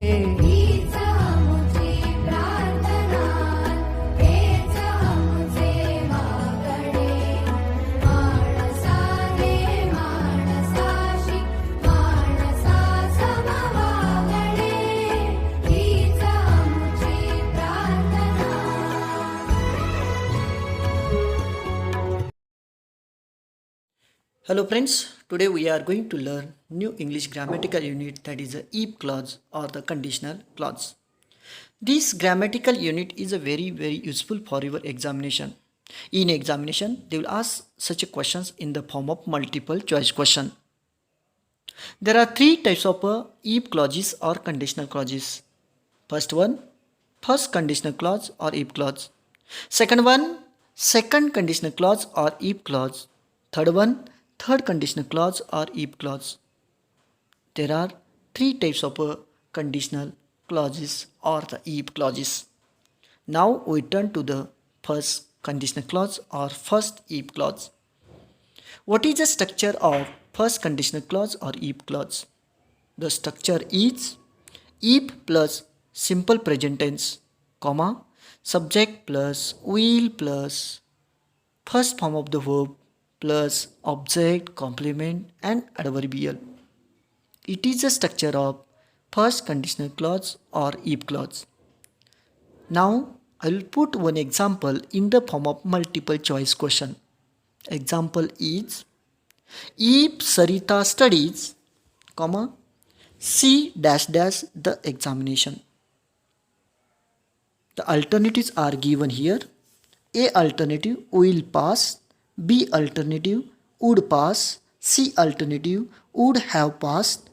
हीच आमची प्रार्थना, हेच आमचे मागणे. माणसाने माणसाशी माणसा समवागणे. हीच आमची प्रार्थना. Hello friends, today we are going to learn new English grammatical unit, that is the if clause or the conditional clause. This grammatical unit is a very useful for your examination. In examination, they will ask such a questions in the form of multiple choice question. There are three types of if clauses or conditional clauses. First one, first conditional clause or if clause. Second one, second conditional clause or if clause. Third one, third conditional clause or if clause. There are three types of conditional clauses or the if clauses. Now we turn to the first conditional clause or first if clause. What is the structure of first conditional clause or if clause? The structure is if plus simple present tense, comma, subject plus will plus first form of the verb plus object, complement and adverbial. It is the structure of first conditional clause or if clause. Now I will put one example in the form of multiple choice question. Example is, if Sarita studies, comma, C dash dash the examination. The alternatives are given here. A alternative, will pass. B alternative, would pass. C alternative, would have passed.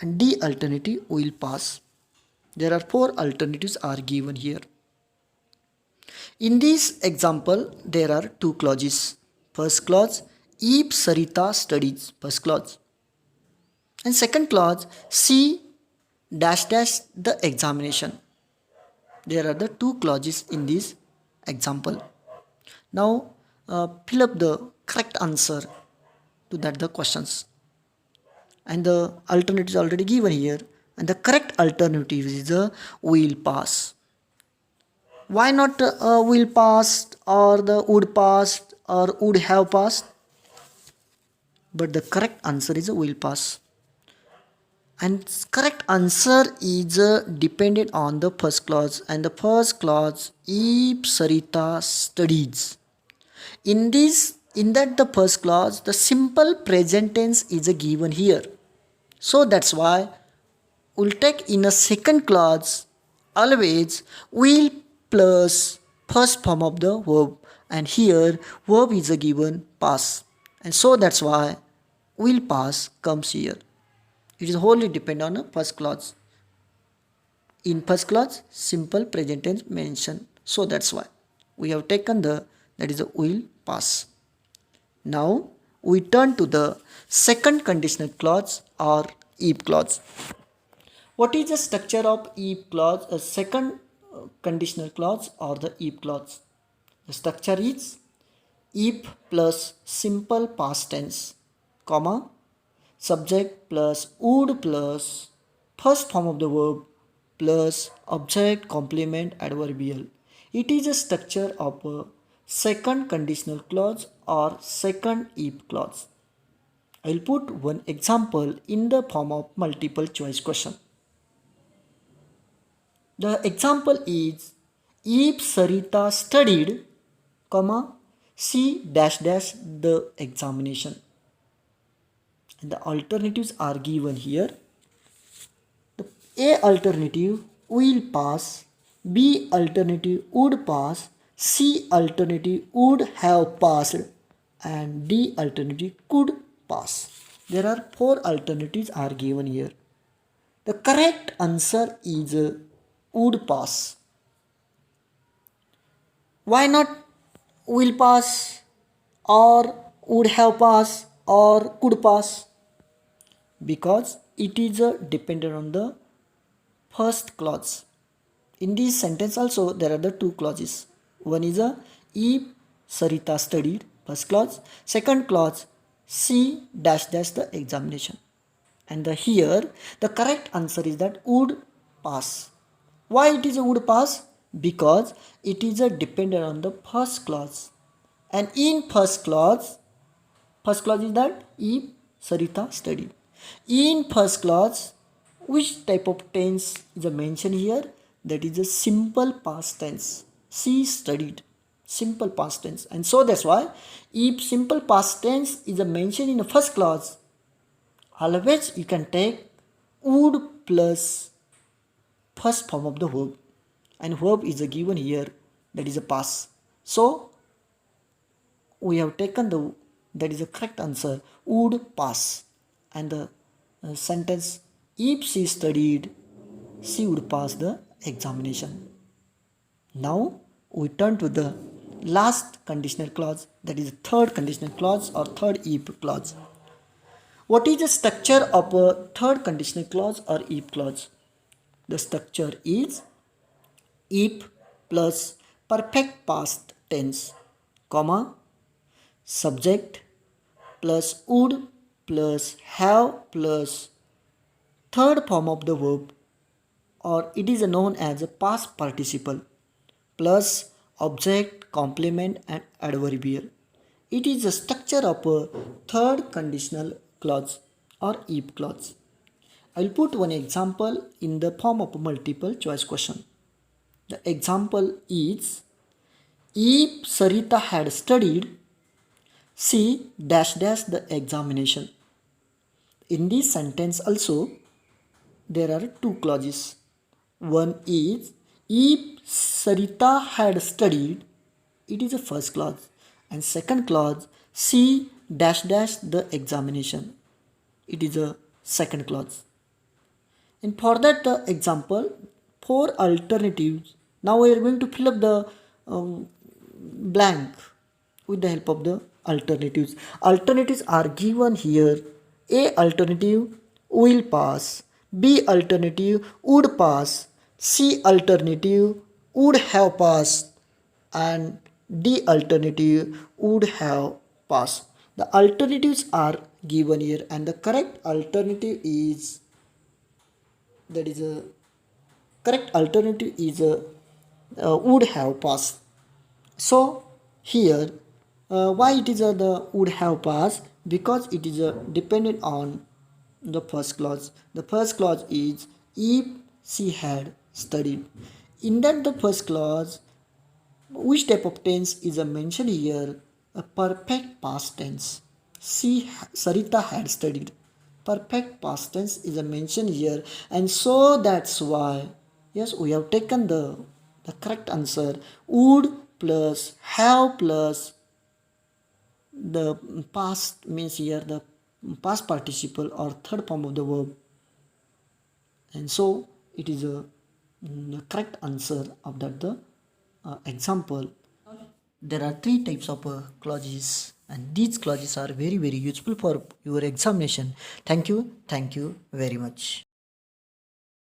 And D alternative, will pass. There are four alternatives are given here. In this example, there are two clauses. First clause, if Sarita studies, first clause. And second clause, C dash dash the examination. There are the two clauses in this example. Now fill up the correct answer to that the questions, and the alternative is already given here, and the correct alternative is the will pass. Why not will pass or the would pass or would have passed? But the correct answer is will pass. And correct answer is dependent on the first clause, and the first clause, if Sarita studies. In that the first clause, the simple present tense is given here. So that's why we'll take in a second clause always will plus first form of the verb, and here verb is given pass, and so that's why will pass comes here. It is wholly dependent on the first clause. In first clause, simple present tense mentioned, so that's why we have taken the, that is the will pass. Now we turn to the second conditional clause or if clause. What is the structure of if clause, a second conditional clause or the if clause? The structure is if plus simple past tense, comma, subject plus would plus first form of the verb plus object, complement, adverbial. It is a structure of a second conditional clause or second if clause. I will put one example in the form of multiple choice question. The example is, if Sarita studied, comma, C dash dash the examination. And the alternatives are given here. The A alternative, will pass. B alternative, would pass. C alternative, would have passed. And D alternative, could pass. There are four alternatives are given here. The correct answer is would pass. Why not will pass or would have passed or could pass? Because it is dependent on the first clause. In this sentence also there are the two clauses. One is if Sarita studied, first clause. Second clause, C dash dash the examination. And here the correct answer is that would pass. Why it is a would pass? Because it is a dependent on the first clause. And in first clause is that if Sarita studied. In first clause, which type of tense is mentioned here? That is a simple past tense. She studied. Simple past tense. And so that's why if simple past tense is mentioned in the first clause, always you can take would plus first form of the verb. And verb is given here, that is a past. So we have taken that is a correct answer, would pass. And the sentence, if she studied, she would pass the examination. Now we turn to the last conditional clause, that is third conditional clause or third if clause. What is the structure of a third conditional clause or if clause? The structure is if plus perfect past tense, comma, subject plus would plus have plus third form of the verb, or it is known as a past participle, plus object, complement and adverbial. It is the structure of a third conditional clause or if clause. I will put one example in the form of a multiple choice question. The example is, if Sarita had studied, she dash dash the examination. In this sentence also there are two clauses. One is, if Sarita had studied, it is a first clause, and second clause, she dash dash the examination, it is a second clause. And for that example, four alternatives. Now we are going to fill up the blank with the help of the alternatives. Alternatives are given here. A alternative, will pass. B alternative, would pass. C alternative, would have passed. And D alternative, would have passed. The alternatives are given here, and the correct alternative is, that is a correct alternative is would have passed. So here why it is the would have passed? Because it is dependent on the first clause. The first clause is, if she had studied. In that the first clause, which type of tense is mentioned here? A perfect past tense. Sarita had studied. Perfect past tense is mentioned here, and so that's why, yes, we have taken the correct answer, would plus have plus the past, means here the past participle or third form of the verb, and so it is a correct answer of that the example. There are three types of clauses, and these clauses are very useful for your examination. Thank you very much.